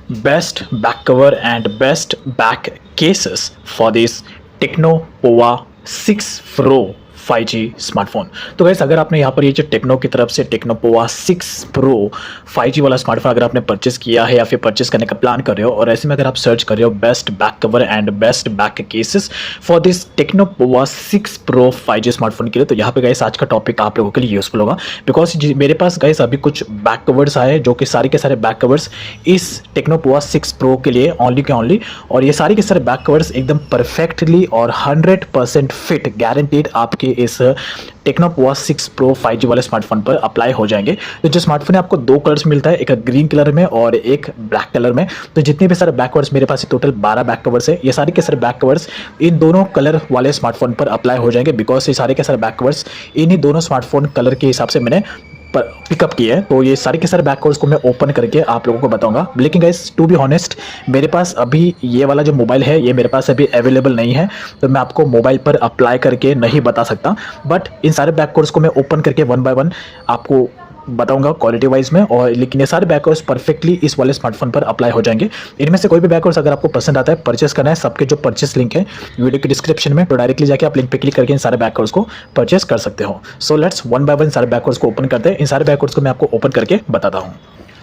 best back cover and best back cases for this Tecno Pova 6 Pro 5G smartphone. तो guys अगर आपने यहाँ पर ये जो टेक्नो की तरफ से टेक्नो पोवा 6 प्रो 5G वाला स्मार्टफोन अगर आपने परचेस किया है या फिर परचेस करने का प्लान कर रहे हो और ऐसे में अगर आप सर्च कर रहे हो best back cover and best back cases for this techno Pova 6 pro 5G smartphone के लिए, तो यहाँ पे गाइस आज का टॉपिक आप लोगों के लिए यूजफुल होगा। बिकॉज मेरे पास गाइस अभी कुछ बैक कवर्स आए जो कि सारे के सारे बैक कवर्स इस टेक्नो पोवा 6 प्रो के लिए ओनली के ओनली, और ये सारे के सारे बैक कवर्स एकदम परफेक्टली और 100% फिट गारंटीड आपके इस टेक्नो पोवा 6 प्रो 5G वाले स्मार्टफोन पर अप्लाई हो जाएंगे। तो जो स्मार्टफोन है आपको दो कलर्स मिलता है, एक ग्रीन कलर में और एक ब्लैक कलर में। तो जितने भी सारे बैक कवर्स मेरे पास टोटल 12 बैक कवर्स है, ये सारे के सारे बैक कवर्स इन दोनों कलर वाले स्मार्टफोन पर अप्लाई हो जाएंगे। बिकॉज ये सारे के सारे बैक कवर्स इन्हीं दोनों स्मार्टफोन कलर के हिसाब से मैंने पिकअप किए हैं। तो ये सारे के सारे बैक कवर्स को मैं ओपन करके आप लोगों को बताऊंगा। लेकिन गाइस टू बी ऑनेस्ट मेरे पास अभी ये वाला जो मोबाइल है ये मेरे पास अभी अवेलेबल नहीं है, तो मैं आपको मोबाइल पर अप्लाई करके नहीं बता सकता। बट इन सारे बैक कवर्स को मैं ओपन करके वन बाय वन आपको बताऊंगा क्वालिटी वाइज में। और लेकिन ये सारे बैकवर्स परफेक्टली इस वाले स्मार्टफोन पर अप्लाई हो जाएंगे। इनमें से कोई भी बैकवर्स अगर आपको पसंद आता है परचेस करना है, सबके जो परचेस लिंक है वीडियो के डिस्क्रिप्शन में, तो डायरेक्टली जाके आप लिंक पे क्लिक करके इन सारे बैकवर्स को परचेस कर सकते हो। So let's one by one सारे बैकवर्स को ओपन करते हैं। इन सारे बैकवर्स को मैं आपको ओपन करके बताता हूँ।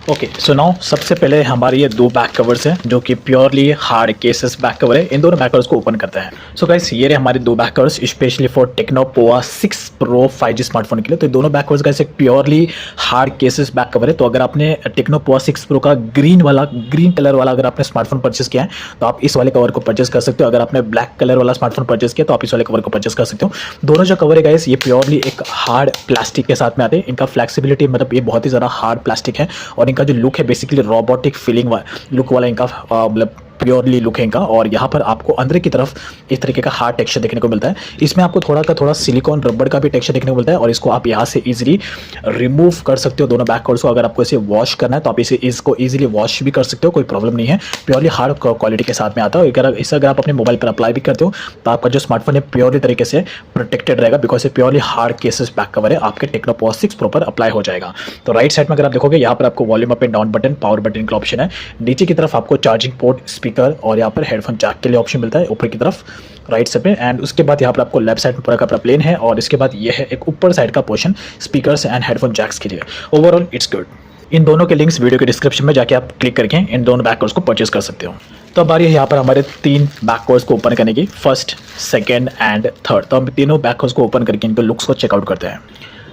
ओके सो नाउ सबसे पहले हमारे ये दो बैक कवर्स हैं जो कि purely hard cases back cover है। इन दोनों बैक कवर्स को ओपन करते हैं। सो गाइस ये रहे हमारे दो back covers specially for techno Pova 6 pro 5G smartphone के लिए। तो दोनों बैक कवर्स गाइस एक purely hard cases back cover है। तो अगर आपने टेक्नो पोवा 6 प्रो का ग्रीन कलर वाला अगर आपने स्मार्टफोन परचेस किया है तो आप इस वाले कवर को परचेस कर सकते हो। अगर आपने ब्लैक कलर वाला स्मार्टफोन परचेस किया तो आप इस वाले कवर को परचेस कर सकते हो। दोनों जो कवर है गाइस ये प्योरली एक हार्ड प्लास्टिक के साथ में आते हैं। इनका फ्लेक्सिबिलिटी मतलब ये बहुत ही ज़्यादा हार्ड प्लास्टिक है और इनका जो लुक है बेसिकली रोबोटिक फीलिंग लुक वाला इनका मतलब प्योरली लुक है इनका। और यहाँ पर आपको अंदर की तरफ इस तरीके का हार्ड टेक्सचर देखने को मिलता है। इसमें आपको थोड़ा सिलिकॉन रबड़ का भी टेक्सचर देखने को मिलता है और इसको आप यहाँ से इजीली रिमूव कर सकते हो दोनों बैक कवर्स को। अगर आपको इसे वॉश करना है तो आप इसको इजीली वॉश भी कर सकते हो, कोई प्रॉब्लम नहीं है। प्योरली हार्ड क्वालिटी के साथ में आता है। अगर आप अपने मोबाइल पर अप्लाई भी करते हो तो आपका जो स्मार्टफोन है प्योरली तरीके से प्रोटेक्टेड रहेगा। बिकॉज ये purely hard cases back cover है, आपके टेक्नो पोवा 6 प्रो पर अप्लाई हो जाएगा। तो राइट साइड में अगर आप देखोगे यहाँ पर आपको volume up and down button, power button का ऑप्शन है। नीचे की तरफ आपको चार्जिंग पोर्ट, स्पीकर और यहाँ पर हेडफोन जैक के लिए ऑप्शन मिलता है ऊपर की तरफ राइट साइड में। एंड उसके बाद यहाँ पर आपको लेफ्ट साइड में पूरा का पूरा प्लेन है और इसके बाद ये है एक ऊपर साइड का portion speakers and headphone jacks के लिए। Overall it's good. इन दोनों के लिंक्स वीडियो के डिस्क्रिप्शन में जाके आप क्लिक करके इन दोनों बैक कवर्स को परचेस कर सकते हो। तो अब बारी है यहाँ पर हमारे तीन बैक कवर्स को ओपन करने की, फर्स्ट, सेकेंड एंड थर्ड। तो हम तीनों बैक कवर्स को ओपन करके इनके लुक्स को चेकआउट करते हैं।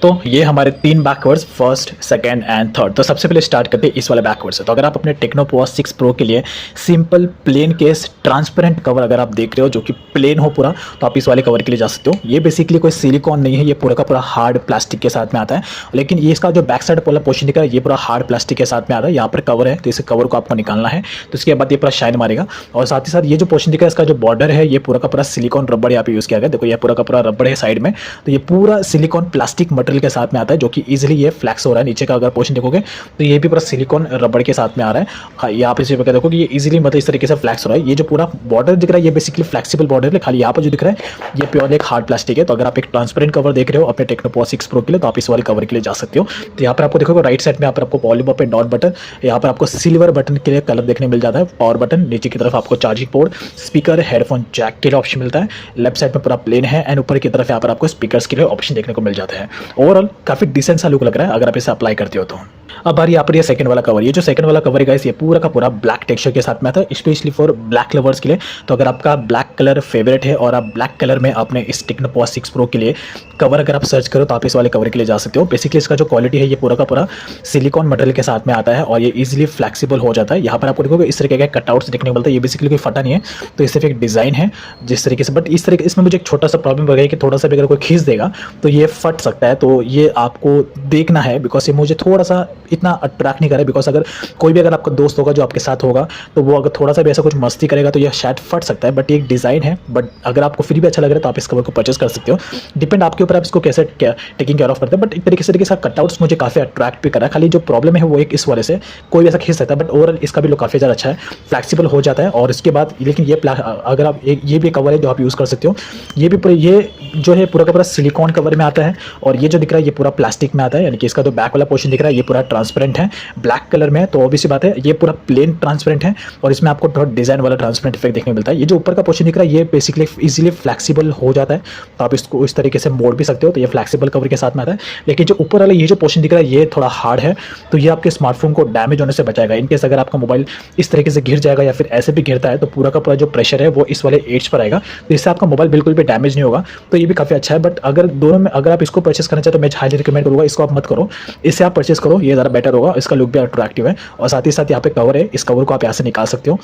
तो ये हमारे तीन back covers first, second and third. तो सबसे पहले स्टार्ट करते हैं इस वाले बैक कवर से। तो अगर आप अपने टेक्नो पोवा 6 प्रो के लिए simple plain case transparent cover अगर आप देख रहे हो जो कि प्लेन हो पूरा, तो आप इस वाले कवर के लिए जा सकते हो। ये बेसिकली कोई सिलिकॉन नहीं है, ये पूरा का पूरा हार्ड प्लास्टिक के साथ में आता है। लेकिन ये इसका जो बैक साइड वाला पोर्शन दिख रहा है ये पूरा हार्ड प्लास्टिक के साथ में आता है। यहाँ पर कवर है तो इस कवर को आपको निकालना है, तो इसके बाद ये पूरा शाइन मारेगा। और साथ ही साथ ये जो पोर्शन दिख रहा है इसका जो बॉर्डर है ये पूरा का पूरा सिलिकॉन रबड़ यहाँ पे यूज़ किया गया। देखो ये पूरा का पूरा रबड़ है साइड में, तो ये पूरा सिलिकॉन प्लास्टिक मटेरियल के साथ में आता है जो कि इजीली ये फ्लैक्स हो रहा है। नीचे का अगर पोर्शन देखोगे तो ये भी पूरा सिलिकॉन रबड़ के साथ में आ रहा है। हाँ, यहाँ पे सिर्फ देखो कि ये इजीली मतलब इस तरीके से फ्लैक्स हो रहा है। ये जो पूरा बॉर्डर दिख रहा है ये बेसिकली फ्लेक्सिबल बॉर्डर है, खाली यहाँ पर जो दिख रहा है ये प्योरली एक हार्ड प्लास्टिक है। तो अगर आप एक ट्रांसपेरेंट कवर देख रहे हो अपने टेक्नो पोवा 6 प्रो के लिए तो आप इस वाले कवर के लिए जा सकते हो। तो यहाँ पर आपको देखोगे राइट साइड में यहाँ पर आपको volume up and down button, यहाँ पर आपको सिल्वर बटन के लिए कलर देखने मिल जाता है, पावर बटन, नीचे की तरफ आपको charging port, speaker, headphone jack के लिए ऑप्शन मिलता है। लेफ्ट साइड में पूरा प्लेन है एंड ऊपर की तरफ यहाँ पर आपको स्पीकर्स के लिए ऑप्शन देखने को मिल जाता है। ओवरऑल काफी डिसेंट सा लुक लग रहा है अगर आप इसे अप्लाई करते हो तो। अब बारी यहाँ पर ये सेकंड वाला कवर, ये जो सेकंड वाला कवर है गाइस ये पूरा का पूरा ब्लैक टेक्सचर के साथ में आता है स्पेशली फॉर ब्लैक लवर्स के लिए। तो अगर आपका ब्लैक कलर फेवरेट है और आप ब्लैक कलर में अपने इस टेक्नो पोवा 6 प्रो के लिए कवर अगर आप सर्च करो तो आप इस वाले कवर के लिए जा सकते हो। बेसिकली इसका जो क्वालिटी है ये पूरा का पूरा सिलिकॉन मटेरियल के साथ में आता है और ये इजीली फ्लेक्सिबल हो जाता है। यहाँ पर आपको देखोगे इस तरीके का कटआउट्स देखने को मिलता है, ये बेसिकली कोई फटा नहीं है, तो इससे एक डिज़ाइन है जिस तरीके से। बट इस तरीके इसमें मुझे एक छोटा सा प्रॉब्लम हो गया कि थोड़ा सा भी अगर कोई खींच देगा तो ये फट सकता है। तो ये आपको देखना है बिकॉज ये मुझे थोड़ा सा इतना अट्रैक्ट नहीं करे। बिकॉज अगर कोई भी अगर आपका दोस्त होगा जो आपके साथ होगा तो वो अगर थोड़ा सा भी ऐसा कुछ मस्ती करेगा तो ये शायद फट सकता है। बट ये एक डिज़ाइन है, बट अगर आपको फिर भी अच्छा लग रहा है तो आप इस कवर को परचेस कर सकते हो। डिपेंड आपके ऊपर आप इसको कैसे टेकिंग केयर ऑफ करते हैं। बट एक तरीके से इसका कटआउट्स मुझे काफ़ी अट्रैक्ट भी करा। खाली जो प्रॉब्लम है वो एक इस वाले से कोई ऐसा खींच सकता है, बट ओवरऑल इसका भी लुक काफ़ी ज़्यादा अच्छा है, फ्लैक्सिबल हो जाता है। और इसके बाद लेकिन ये अगर आप ये भी कवर है जो आप यूज़ कर सकते हो। ये भी ये जो है पूरा का पूरा सिलिकॉन कवर में आता है और ये जो दिख रहा है ये पूरा प्लास्टिक में आता है, यानी कि इसका जो बैक वाला पोर्शन दिख रहा है ये पूरा ट्रांसपेरेंट है, ब्लैक कलर में है। तो ऑब्वियसली बात है ये पूरा प्लेन ट्रांसपेरेंट है और इसमें आपको थोड़ा डिजाइन वाला ट्रांसपेरेंट इफेक्ट देखने को मिलता है। ये जो ऊपर का पोर्शन दिख रहा है ये बेसिकली इजीली फ्लेक्सिबल हो जाता है, तो आप इसको इस तरीके से मोड़ भी सकते हो, तो ये फ्लेक्सिबल कवर के साथ में आता है। लेकिन जो ऊपर वाला ये जो पोर्शन दिख रहा है ये थोड़ा हार्ड है, तो ये आपके स्मार्टफोन को डैमेज होने से बचाएगा। इनकेस अगर आपका मोबाइल इस तरीके से गिर जाएगा या फिर ऐसे भी गिरता है तो पूरा का पूरा जो प्रेशर है वो इस वाले एज पर आएगा, तो इससे आपका मोबाइल बिल्कुल भी डैमेज नहीं होगा। तो ये भी काफ़ी अच्छा है। बट अगर दोनों में अगर आप इसको परचेस करना चाहते तो मैं हाईली रिकमेंड करूँगा इसको आप मत करो, इससे आप परचेस करो, ये ज़्यादा बेटर होगा। इसका लुक भी अट्रैक्टिव है और साथ ही साथ यहाँ पे कवर है, इस कवर को आप यहाँ से निकाल सकते हो।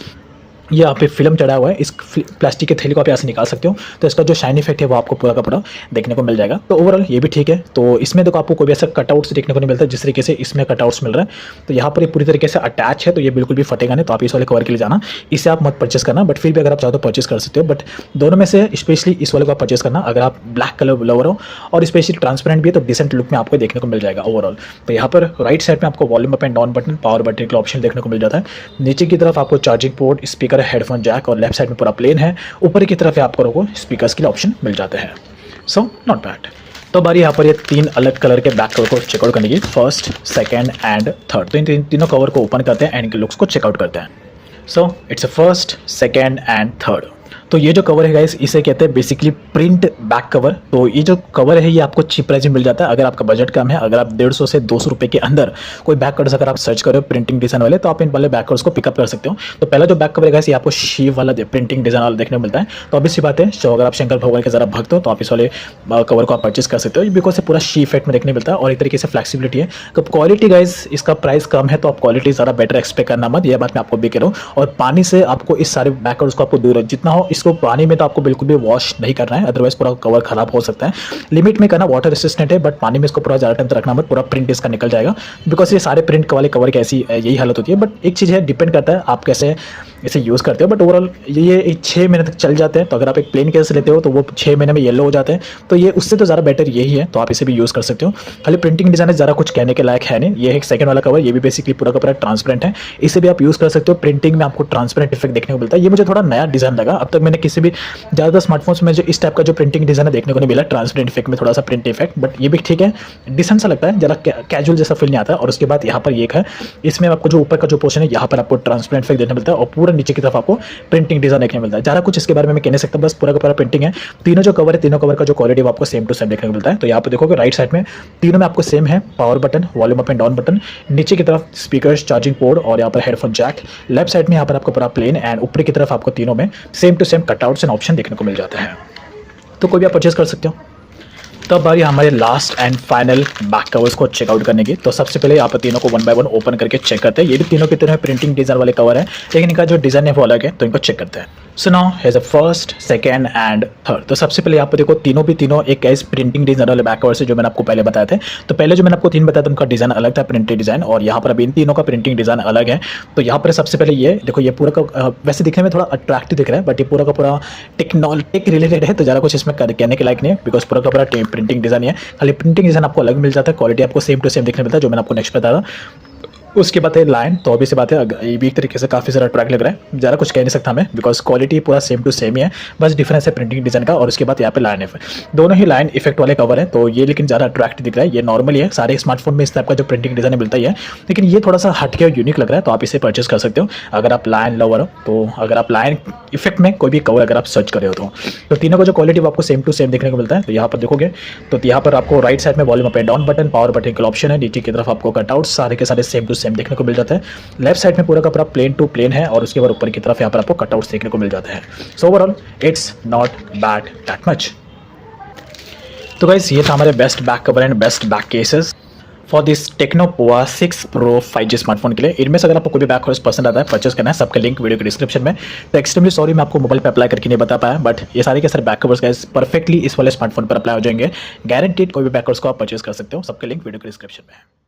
ये यहाँ पे फिल्म चढ़ा हुआ है, इस प्लास्टिक के थैली को आप यहाँ से निकाल सकते हो, तो इसका जो शाइन इफेक्ट है वो आपको पूरा का पूरा देखने को मिल जाएगा। तो ओवरऑल ये भी ठीक है। तो इसमें देखो आपको कोई भी ऐसा कटआउट्स देखने को नहीं मिलता जिस तरीके से इसमें कटआउट्स मिल रहा है। तो यहाँ पर ये पूरी तरीके से अटैच है, तो ये बिल्कुल भी फटेगा नहीं। तो आप इस वाले कवर के लिए जाना, इसे आप मत परचेस करना, बट फिर भी अगर आप चाहो तो परचेस कर सकते हो। बट दोनों में से स्पेशली इस वाले को आप परचेस करना अगर आप ब्लैक कलर लवर हो और स्पेशली ट्रांसपेरेंट भी है, तो डिसेंट लुक में आपको देखने को मिल जाएगा ओवरऑल। तो यहाँ पर राइट साइड में आपको volume up and down button, power button का ऑप्शन देखने को मिल जाता है। नीचे की तरफ आपको charging port, speaker, headphone jack, left side में पूरा प्लेन है। ऊपर की तरफ आपको स्पीकर्स के लिए ऑप्शन मिल जाते हैं। So not bad. तो बारी यहाँ पर ये तीन अलग कलर के बैक कवर को चेकआउट करने की, फर्स्ट, सेकंड एंड थर्ड। तो इन तीनों कवर को ओपन करते हैं एंड इनके लुक्स को चेकआउट करते हैं। So it's a first, second and third. तो ये जो कवर है गाइस इसे कहते हैं बेसिकली प्रिंट बैक कवर। तो ये जो कवर है ये आपको चीप प्राइस में मिल जाता है अगर आपका बजट कम है। अगर आप 150 से 200 रुपये के अंदर कोई बैक कवर्स अगर आप सर्च करो प्रिंटिंग डिजाइन वाले, तो आप इन वाले बैक कवर्स को पिकअप कर सकते हो। तो पहला जो बैक कवर है गाइस ये आपको शीव वाला प्रिंटिंग डिजाइन वाला देखने को मिलता है। तो ऑब्वियस सी बात है, तो अगर आप शंकर भगवान के जरा भक्त हो तो आप इस वाले कवर को आप परचेस कर सकते हो, बिकॉज पूरा शी इफेक्ट में देखने मिलता है और एक तरीके से फ्लेक्सिबिलिटी है। तो क्वालिटी गाइस इसका प्राइस कम है तो आप क्वालिटी ज़्यादा बेटर एक्सपेक्ट करना मत, ये बात मैं आपको भी कह रहा हूँ। और पानी से आपको इस सारे बैक कवर्स को आपको दूर जितना हो, इसको पानी में तो आपको बिल्कुल भी वॉश नहीं करना है, अदरवाइज पूरा कवर खराब हो सकता है। लिमिट में करना, वाटर रेसिस्टेंट है बट पानी में इसको पूरा ज़्यादा टाइम तक रखना मत, पूरा प्रिंट इसका निकल जाएगा। बिकॉज ये सारे प्रिंट वाले कवर की ऐसी यही हालत होती है। बट एक चीज़ है, डिपेंड करता है आप कैसे इसे यूज़ करते हो। बट ओवरऑल ये 6 महीने तक चल जाते हैं। तो अगर आप एक प्लेन केस लेते हो तो वो 6 महीने में येलो हो जाते हैं, तो ये उससे तो ज़्यादा बेटर यही है। तो आप इसे भी यूज़ कर सकते हो। खाली प्रिंटिंग डिजाइन ज़्यादा कुछ कहने के लायक है नहीं। ये एक सेकंड वाला कवर, ये भी बेसिकली पूरा का पूरा ट्रांसपेरेंट है, इसे भी आप यूज़ कर सकते हो। प्रिंटिंग में आपको ट्रांसपेरेंट इफेक्ट देखने को मिलता है। ये मुझे थोड़ा नया डिजाइन लगा, अब तक मैंने किसी भी ज़्यादातर स्मार्टफोन्स में जो इस टाइप का जो प्रिंटिंग डिजाइन देखने को नहीं मिला, ट्रांसपेरेंट इफेक्ट में थोड़ा सा प्रिंट इफेक्ट। बट ये भी ठीक है, डिसेंट सा लगता है, जरा कैजुअल जैसा फील नहीं आता। और उसके बाद यहाँ पर एक है, इसमें आपको जो ऊपर का जो पोर्शन है यहाँ पर आपको ट्रांसपेरेंट इफेक्ट देखने मिलता है और पूरा नीचे की तरफ आपको प्रिंटिंग डिजाइन देखने मिलता है। ज़्यादा कुछ इसके बारे में मैं कह नहीं सकता, बस पूरा का पूरा प्रिंटिंग है। तीनों जो कवर है, तीनों कवर का जो क्वालिटी वो आपको सेम टू सेम देखने को मिलता है। तो यहाँ पर देखोगे राइट साइड में तीनों में आपको सेम है, power button, volume up and down button, नीचे की तरफ स्पीकर, चार्जिंग पोर्ट और यहाँ पर हेडफोन जैक। लेफ्ट साइड में यहाँ पर आपको पूरा प्लेन एंड ऊपर की तरफ आपको तीनों में same to same cutouts and option देखने को मिल जाते हैं। तो कोई भी आप परचेस कर सकते हो। तो अब बारी हमारे last and final back covers को चेकआउट करने की। तो सबसे पहले यहाँ पर तीनों को 1 बाय 1 ओपन करके चेक करते हैं। ये भी तीनों की तरह प्रिंटिंग डिजाइन वाले कवर है, लेकिन इनका जो डिजाइन है वो अलग है, तो इनको चेक करते हैं। So now has a first, second and third. तो सबसे पहले यहाँ पर देखो तीनों एक ऐसे प्रिंटिंग डिजाइन वाले बैक कवर्स है जो मैंने आपको पहले बताए थे। तो पहले जो मैंने आपको 3 बताया था उनका डिजाइन अलग था, प्रिंटेड डिजाइन, और यहाँ पर अभी इन तीनों का प्रिंटिंग डिजाइन अलग है। तो यहाँ पर सबसे पहले ये देखो, ये पूरा का वैसे दिखने में थोड़ा अट्रैक्टिव दिख रहा है, बट ये पूरा का पूरा टेक रिलेटेड है, तो ज़्यादा कुछ इसमें कहने के लायक नहीं है, बिकॉज पूरा का पूरा प्रिंटिंग डिजाइन है। खाली प्रिंटिंग डिजाइन आपको अलग मिल जाता है, क्वालिटी आपको सेम टू सेम देखने मिलता है, जो मैंने आपको नेक्स्ट बताया था। उसके बाद है लाइन। तो अभी से बात है, ये भी एक तरीके से काफ़ी सारा ट्रैक लग रहा है, ज़्यादा कुछ कह नहीं सकता मैं, बिकॉज क्वालिटी पूरा सेम टू सेम ही है, बस डिफरेंस है प्रिंटिंग डिजाइन का। और उसके बाद यहाँ पे लाइन है, दोनों ही लाइन इफेक्ट वाले कवर है। तो ये लेकिन ज़्यादा अट्रैक्टिव दिख रहा है। ये नॉर्मली है, सारे स्मार्टफोन में इस टाइप का जो प्रिंटिंग डिजाइन मिलता ही है, लेकिन ये थोड़ा सा हटके और यूनिक लग रहा है, तो आप इसे परचेस कर सकते हो अगर आप लाइन लवर हो। तो अगर आप लाइन इफेक्ट में कोई भी कवर अगर आप सर्च कर रहे हो तो तीनों का जो क्वालिटी वो आपको सेम टू सेम देखने को मिलता है। तो यहाँ पर देखोगे तो यहाँ पर आपको राइट साइड में volume up and down button, power button का ऑप्शन है, नीचे की तरफ आपको कटआउट सारे के सारे सेम टू सेम देखने को मिल जाता है। लेफ्ट साइड में पूरा का पूरा प्लेन टू प्लेन है और उसके बाद ऊपर की तरफ यहाँ पर आपको कटआउट्स देखने को मिल जाते हैं। So overall it's not bad that much. तो गाइस ये था हमारे best back cover and best back cases for this techno Pova 6 pro 5G smartphone के लिए। इनमें से अगर आपको कोई भी बैक कवर्स पसंद आता है, परचेस करना है, सबका लिंक वीडियो के डिस्क्रिप्शन में। तो एक्सट्रीमली सॉरी मैं आपको मोबाइल पर अप्लाई करके नहीं बता पाया, बट ये सारे के सारे बैक कवर्स गाइस परफेक्टली इस वाले स्मार्टफोन पर अप्लाई हो जाएंगे, गारंटीड। कोई भी बैक कवर्स को आप परचेस कर सकते हो, सबका लिंक वीडियो के डिस्क्रिप्शन में है।